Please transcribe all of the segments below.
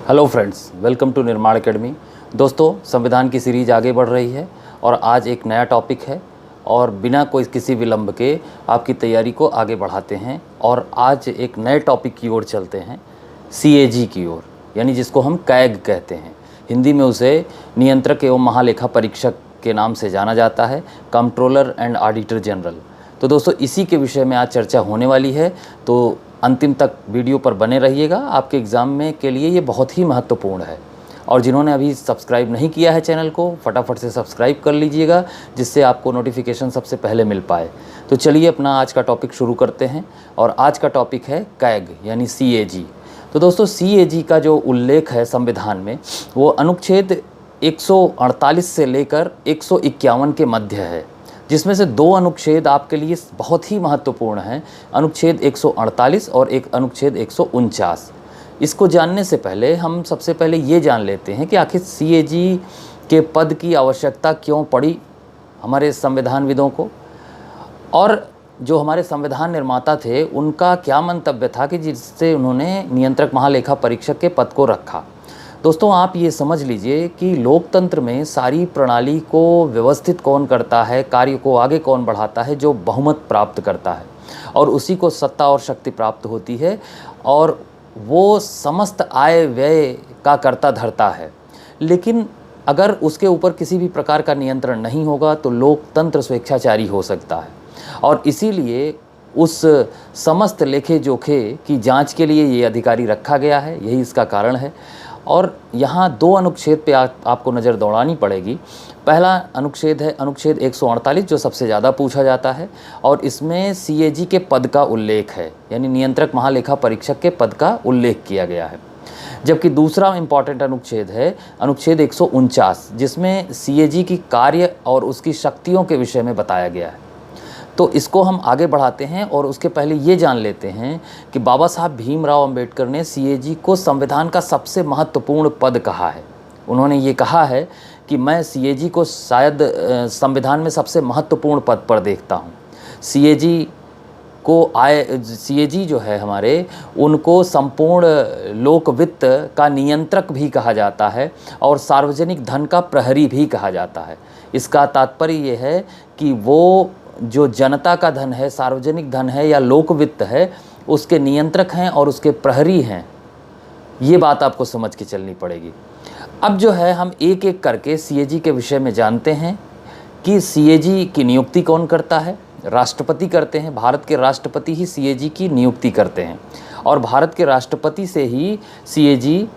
Hello friends, welcome to निर्माण academy. दोस्तों, संविधान की सीरीज आगे बढ़ रही है और आज एक नया टॉपिक है और बिना कोई किसी विलंब के आपकी तैयारी को आगे बढ़ाते हैं। और आज एक नए टॉपिक की ओर चलते हैं, सीएजी की ओर, यानी जिसको हम कैग कहते हैं। हिंदी में उसे नियंत्रक एवं महालेखा परीक्षक के नाम से जाना जाता है, कंट्रोलर एंड ऑडिटर जनरल। तो दोस्तों, इसी के विषय में आज चर्चा होने वाली है, तो अंतिम तक वीडियो पर बने रहिएगा। आपके एग्ज़ाम में के लिए ये बहुत ही महत्वपूर्ण है। और जिन्होंने अभी सब्सक्राइब नहीं किया है चैनल को, फटाफट से सब्सक्राइब कर लीजिएगा, जिससे आपको नोटिफिकेशन सबसे पहले मिल पाए। तो चलिए अपना आज का टॉपिक शुरू करते हैं। और आज का टॉपिक है कैग यानी सीएजी। तो दोस्तों, सीएजी का जो उल्लेख है संविधान में, वो अनुच्छेद 148 से लेकर 151 के मध्य है, जिसमें से दो अनुच्छेद आपके लिए बहुत ही महत्वपूर्ण हैं, अनुच्छेद 148 और एक अनुच्छेद 149। इसको जानने से पहले हम सबसे पहले ये जान लेते हैं कि आखिर सीएजी के पद की आवश्यकता क्यों पड़ी हमारे संविधानविदों को, और जो हमारे संविधान निर्माता थे उनका क्या मंतव्य था कि जिससे उन्होंने नियंत्रक महालेखा परीक्षक के पद को रखा। दोस्तों, आप ये समझ लीजिए कि लोकतंत्र में सारी प्रणाली को व्यवस्थित कौन करता है, कार्य को आगे कौन बढ़ाता है, जो बहुमत प्राप्त करता है, और उसी को सत्ता और शक्ति प्राप्त होती है, और वो समस्त आय व्यय का कर्ता धर्ता है। लेकिन अगर उसके ऊपर किसी भी प्रकार का नियंत्रण नहीं होगा तो लोकतंत्र स्वेच्छाचारी हो सकता है। और इसीलिए उस समस्त लेखे जोखे की जांच के लिए ये अधिकारी रखा गया है, यही इसका कारण है। और यहाँ दो अनुच्छेद पे आपको नज़र दौड़ानी पड़ेगी। पहला अनुच्छेद है अनुच्छेद 148, जो सबसे ज़्यादा पूछा जाता है, और इसमें सीएजी के पद का उल्लेख है, यानी नियंत्रक महालेखा परीक्षक के पद का उल्लेख किया गया है। जबकि दूसरा इम्पॉर्टेंट अनुच्छेद है अनुच्छेद 149, जिसमें सीएजी की कार्य और उसकी शक्तियों के विषय में बताया गया है। तो इसको हम आगे बढ़ाते हैं, और उसके पहले ये जान लेते हैं कि बाबा साहब भीमराव अंबेडकर ने सीएजी को संविधान का सबसे महत्वपूर्ण पद कहा है। उन्होंने ये कहा है कि मैं सीएजी को शायद संविधान में सबसे महत्वपूर्ण पद पर देखता हूँ। सीएजी जो है हमारे, उनको संपूर्ण लोकवित्त का नियंत्रक भी कहा जाता है और सार्वजनिक धन का प्रहरी भी कहा जाता है। इसका तात्पर्य ये है कि वो जो जनता का धन है, सार्वजनिक धन है या लोकवित्त है, उसके नियंत्रक हैं और उसके प्रहरी हैं। ये बात आपको समझ के चलनी पड़ेगी। अब जो है हम एक एक करके सीएजी के विषय में जानते हैं कि सीएजी की नियुक्ति कौन करता है। राष्ट्रपति करते हैं। भारत के राष्ट्रपति ही सीएजी की नियुक्ति करते हैं, और भारत के राष्ट्रपति से ही सीएजी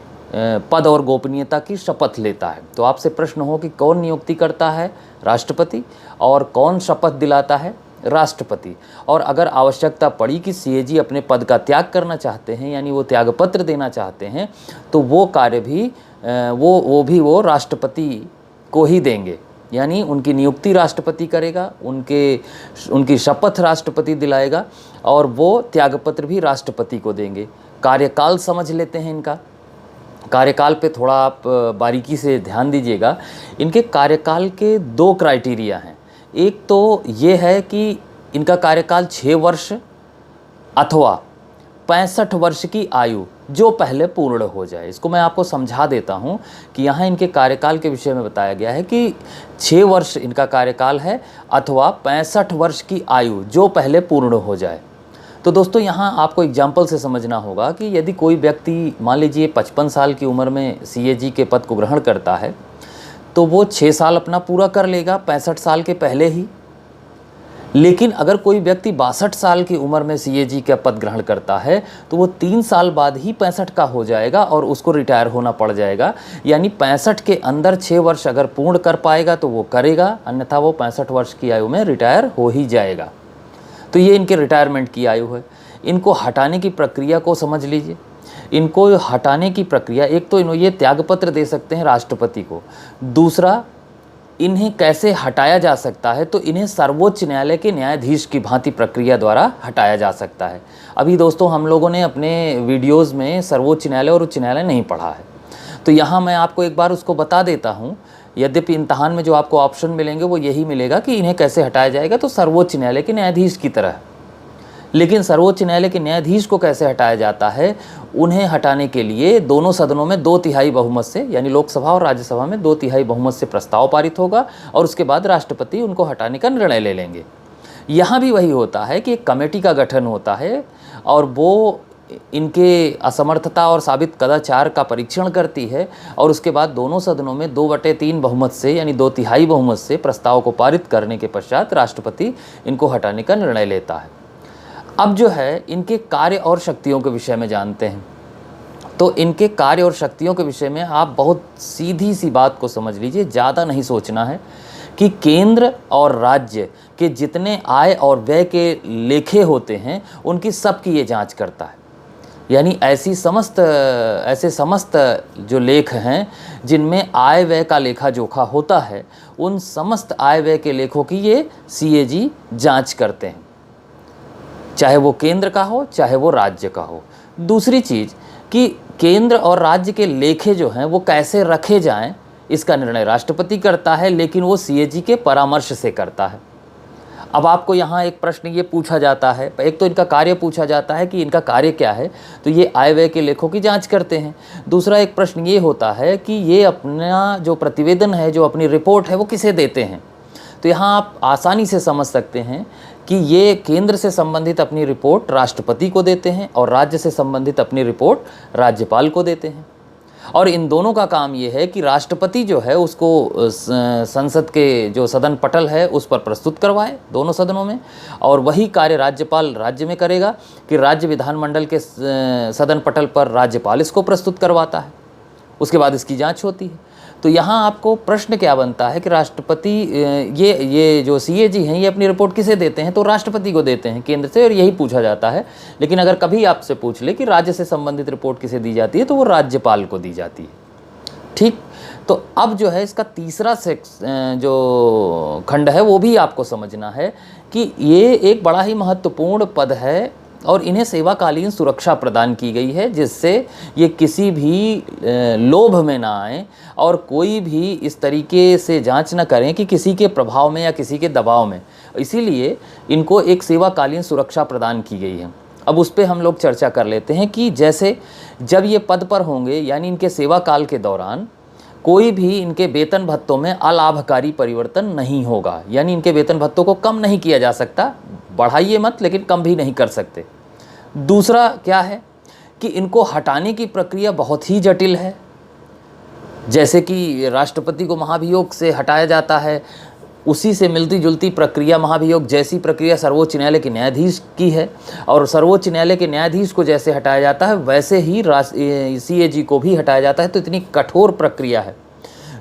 पद और गोपनीयता की शपथ लेता है। तो आपसे प्रश्न हो कि कौन नियुक्ति करता है? राष्ट्रपति। और कौन शपथ दिलाता है? राष्ट्रपति। और अगर आवश्यकता पड़ी कि सीएजी अपने पद का त्याग करना चाहते हैं, यानी वो त्यागपत्र देना चाहते हैं, तो वो कार्य भी वो राष्ट्रपति को ही देंगे। यानी उनकी नियुक्ति राष्ट्रपति करेगा, उनकी शपथ राष्ट्रपति दिलाएगा, और वो त्यागपत्र भी राष्ट्रपति को देंगे। कार्यकाल समझ लेते हैं इनका। कार्यकाल पे थोड़ा आप बारीकी से ध्यान दीजिएगा। इनके कार्यकाल के दो क्राइटेरिया हैं। एक तो ये है कि इनका कार्यकाल 6 वर्ष अथवा 65 वर्ष की आयु जो पहले पूर्ण हो जाए। इसको मैं आपको समझा देता हूँ कि यहाँ इनके कार्यकाल के विषय में बताया गया है कि 6 वर्ष इनका कार्यकाल है अथवा 65 वर्ष की आयु जो पहले पूर्ण हो जाए। तो दोस्तों, यहाँ आपको एग्जाम्पल से समझना होगा कि यदि कोई व्यक्ति मान लीजिए 55 साल की उम्र में सीएजी के पद को ग्रहण करता है, तो वो 6 साल अपना पूरा कर लेगा 65 साल के पहले ही। लेकिन अगर कोई व्यक्ति 62 साल की उम्र में सीएजी का पद ग्रहण करता है, तो वो 3 साल बाद ही 65 का हो जाएगा और उसको रिटायर होना पड़ जाएगा। यानी 65 के अंदर 6 वर्ष अगर पूर्ण कर पाएगा तो वो करेगा, अन्यथा वो 65 वर्ष की आयु में रिटायर हो ही जाएगा। तो ये इनके रिटायरमेंट की आयु है। इनको हटाने की प्रक्रिया को समझ लीजिए। इनको हटाने की प्रक्रिया, एक तो ये त्यागपत्र दे सकते हैं राष्ट्रपति को। दूसरा, इन्हें कैसे हटाया जा सकता है, तो इन्हें सर्वोच्च न्यायालय के न्यायाधीश की भांति प्रक्रिया द्वारा हटाया जा सकता है। अभी दोस्तों, हम लोगों ने अपने वीडियोज़ में सर्वोच्च न्यायालय और उच्च न्यायालय नहीं पढ़ा है, तो यहाँ मैं आपको एक बार उसको बता देता हूँ। यद्यपि इम्तहान में जो आपको ऑप्शन मिलेंगे वो यही मिलेगा कि इन्हें कैसे हटाया जाएगा, तो सर्वोच्च न्यायालय के न्यायाधीश की तरह। लेकिन सर्वोच्च न्यायालय के न्यायाधीश को कैसे हटाया जाता है? उन्हें हटाने के लिए दोनों सदनों में 2/3 बहुमत से, यानी लोकसभा और राज्यसभा में 2/3 बहुमत से प्रस्ताव पारित होगा और उसके बाद राष्ट्रपति उनको हटाने का निर्णय ले लेंगे। यहाँ भी वही होता है कि एक कमेटी का गठन होता है और वो इनके असमर्थता और साबित कदाचार का परीक्षण करती है और उसके बाद दोनों सदनों में 2/3 बहुमत से, यानी 2/3 बहुमत से प्रस्ताव को पारित करने के पश्चात राष्ट्रपति इनको हटाने का निर्णय लेता है। अब जो है इनके कार्य और शक्तियों के विषय में जानते हैं। तो इनके कार्य और शक्तियों के विषय में आप बहुत सीधी सी बात को समझ लीजिए, ज़्यादा नहीं सोचना है कि केंद्र और राज्य के जितने आय और व्यय के लेखे होते हैं उनकी सबकी ये जांच करता है। यानी ऐसे समस्त जो लेख हैं जिनमें आय व्यय का लेखा जोखा होता है, उन समस्त आय व्यय के लेखों की ये CAG जांच करते हैं, चाहे वो केंद्र का हो चाहे वो राज्य का हो। दूसरी चीज़ कि केंद्र और राज्य के लेखे जो हैं वो कैसे रखे जाएं, इसका निर्णय राष्ट्रपति करता है, लेकिन वो CAG के परामर्श से करता है। अब आपको यहाँ एक प्रश्न ये पूछा जाता है, एक तो इनका कार्य पूछा जाता है कि इनका कार्य क्या है, तो ये आय व्यय के लेखों की जांच करते हैं। दूसरा एक प्रश्न ये होता है कि ये अपना जो प्रतिवेदन है, जो अपनी रिपोर्ट है, वो किसे देते हैं। तो यहाँ आप आसानी से समझ सकते हैं कि ये केंद्र से संबंधित अपनी रिपोर्ट राष्ट्रपति को देते हैं और राज्य से संबंधित अपनी रिपोर्ट राज्यपाल को देते हैं। और इन दोनों का काम ये है कि राष्ट्रपति जो है उसको संसद के जो सदन पटल है उस पर प्रस्तुत करवाए दोनों सदनों में, और वही कार्य राज्यपाल राज्य में करेगा कि राज्य विधानमंडल के सदन पटल पर राज्यपाल इसको प्रस्तुत करवाता है। उसके बाद इसकी जांच होती है। तो यहाँ आपको प्रश्न क्या बनता है कि राष्ट्रपति ये जो CAG हैं ये अपनी रिपोर्ट किसे देते हैं, तो राष्ट्रपति को देते हैं केंद्र से, और यही पूछा जाता है। लेकिन अगर कभी आपसे पूछ ले कि राज्य से संबंधित रिपोर्ट किसे दी जाती है, तो वो राज्यपाल को दी जाती है। ठीक, तो अब जो है इसका तीसरा जो खंड है वो भी आपको समझना है कि ये एक बड़ा ही महत्वपूर्ण पद है और इन्हें सेवाकालीन सुरक्षा प्रदान की गई है, जिससे ये किसी भी लोभ में ना आए और कोई भी इस तरीके से जांच न करें कि किसी के प्रभाव में या किसी के दबाव में। इसीलिए इनको एक सेवाकालीन सुरक्षा प्रदान की गई है। अब उस पर हम लोग चर्चा कर लेते हैं कि जैसे जब ये पद पर होंगे, यानी इनके सेवा काल के दौरान कोई भी इनके वेतन भत्तों में अलाभकारी परिवर्तन नहीं होगा। यानी इनके वेतन भत्तों को कम नहीं किया जा सकता, बढ़ाइए मत लेकिन कम भी नहीं कर सकते। दूसरा क्या है कि इनको हटाने की प्रक्रिया बहुत ही जटिल है। जैसे कि राष्ट्रपति को महाभियोग से हटाया जाता है, उसी से मिलती जुलती प्रक्रिया, महाभियोग जैसी प्रक्रिया सर्वोच्च न्यायालय के न्यायाधीश की है, और सर्वोच्च न्यायालय के न्यायाधीश को जैसे हटाया जाता है वैसे ही CAG को भी हटाया जाता है। तो इतनी कठोर प्रक्रिया है।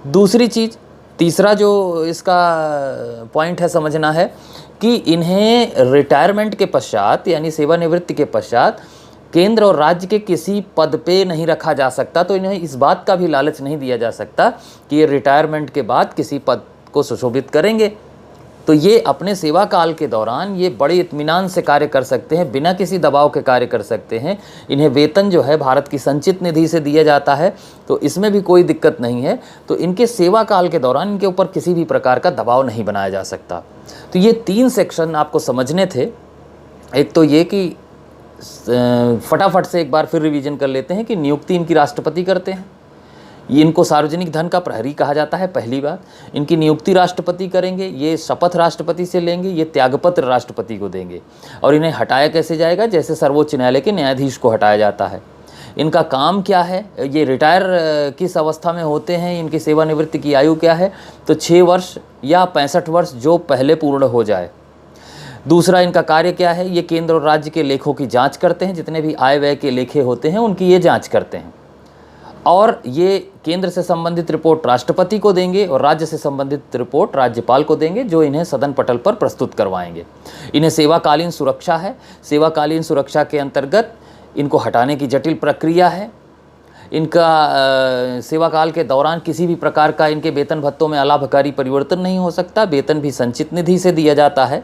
दूसरी चीज़, तीसरा जो इसका पॉइंट है समझना है कि इन्हें रिटायरमेंट के पश्चात, यानी सेवानिवृत्ति के पश्चात केंद्र और राज्य के किसी पद पे नहीं रखा जा सकता। तो इन्हें इस बात का भी लालच नहीं दिया जा सकता कि ये रिटायरमेंट के बाद किसी पद को सुशोभित करेंगे। तो ये अपने सेवा काल के दौरान ये बड़े इत्मीनान से कार्य कर सकते हैं, बिना किसी दबाव के कार्य कर सकते हैं। इन्हें वेतन जो है भारत की संचित निधि से दिया जाता है, तो इसमें भी कोई दिक्कत नहीं है। तो इनके सेवा काल के दौरान इनके ऊपर किसी भी प्रकार का दबाव नहीं बनाया जा सकता। तो ये 3 सेक्शन आपको समझने थे। एक तो ये कि फटाफट से एक बार फिर रिवीजन कर लेते हैं कि नियुक्ति इनकी राष्ट्रपति करते हैं। ये इनको सार्वजनिक धन का प्रहरी कहा जाता है। पहली बात, इनकी नियुक्ति राष्ट्रपति करेंगे, ये शपथ राष्ट्रपति से लेंगे, ये त्यागपत्र राष्ट्रपति को देंगे। और इन्हें हटाया कैसे जाएगा? जैसे सर्वोच्च न्यायालय के न्यायाधीश को हटाया जाता है। इनका काम क्या है? ये रिटायर किस अवस्था में होते हैं, इनकी सेवानिवृत्ति की आयु क्या है? तो 6 वर्ष या 65 वर्ष जो पहले पूर्ण हो जाए। दूसरा, इनका कार्य क्या है? ये केंद्र और राज्य के लेखों की जांच करते हैं। जितने भी आय व्यय के लेखे होते हैं उनकी ये जांच करते हैं, और ये केंद्र से संबंधित रिपोर्ट राष्ट्रपति को देंगे और राज्य से संबंधित रिपोर्ट राज्यपाल को देंगे, जो इन्हें सदन पटल पर प्रस्तुत करवाएंगे। इन्हें सेवाकालीन सुरक्षा है। सेवाकालीन सुरक्षा के अंतर्गत इनको हटाने की जटिल प्रक्रिया है। इनका सेवा काल के दौरान किसी भी प्रकार का इनके वेतन भत्तों में अलाभकारी परिवर्तन नहीं हो सकता। वेतन भी संचित निधि से दिया जाता है।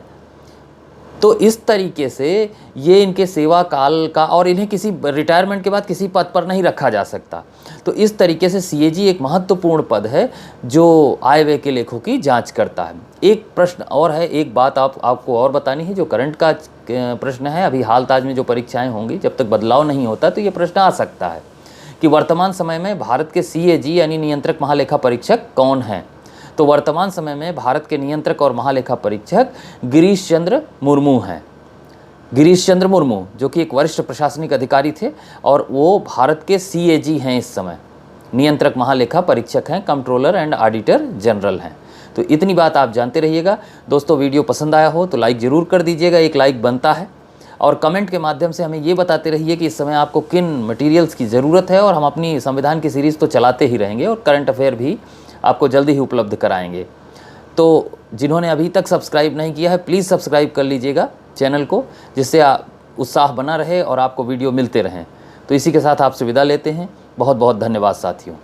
तो इस तरीके से ये इनके सेवा काल का, और इन्हें किसी रिटायरमेंट के बाद किसी पद पर नहीं रखा जा सकता। तो इस तरीके से सीएजी एक महत्वपूर्ण पद है जो आय व्यय के लेखों की जांच करता है। एक प्रश्न और है, एक बात आपको और बतानी है, जो करंट का प्रश्न है। अभी हाल ताज में जो परीक्षाएं होंगी, जब तक बदलाव नहीं होता तो ये प्रश्न आ सकता है कि वर्तमान समय में भारत के सीएजी यानी नियंत्रक महालेखा परीक्षक कौन हैं। तो वर्तमान समय में भारत के नियंत्रक और महालेखा परीक्षक गिरीश चंद्र मुर्मू हैं। गिरीश चंद्र मुर्मू जो कि एक वरिष्ठ प्रशासनिक अधिकारी थे और वो भारत के सीएजी हैं, इस समय नियंत्रक महालेखा परीक्षक हैं, कंट्रोलर एंड ऑडिटर जनरल हैं। तो इतनी बात आप जानते रहिएगा। दोस्तों, वीडियो पसंद आया हो तो लाइक ज़रूर कर दीजिएगा, एक लाइक बनता है। और कमेंट के माध्यम से हमें ये बताते रहिए कि इस समय आपको किन मटेरियल्स की ज़रूरत है, और हम अपनी संविधान की सीरीज़ तो चलाते ही रहेंगे और करंट अफेयर भी आपको जल्दी ही उपलब्ध कराएंगे। तो जिन्होंने अभी तक सब्सक्राइब नहीं किया है, प्लीज़ सब्सक्राइब कर लीजिएगा चैनल को, जिससे उत्साह बना रहे और आपको वीडियो मिलते रहें। तो इसी के साथ आपसे विदा लेते हैं। बहुत बहुत धन्यवाद साथियों।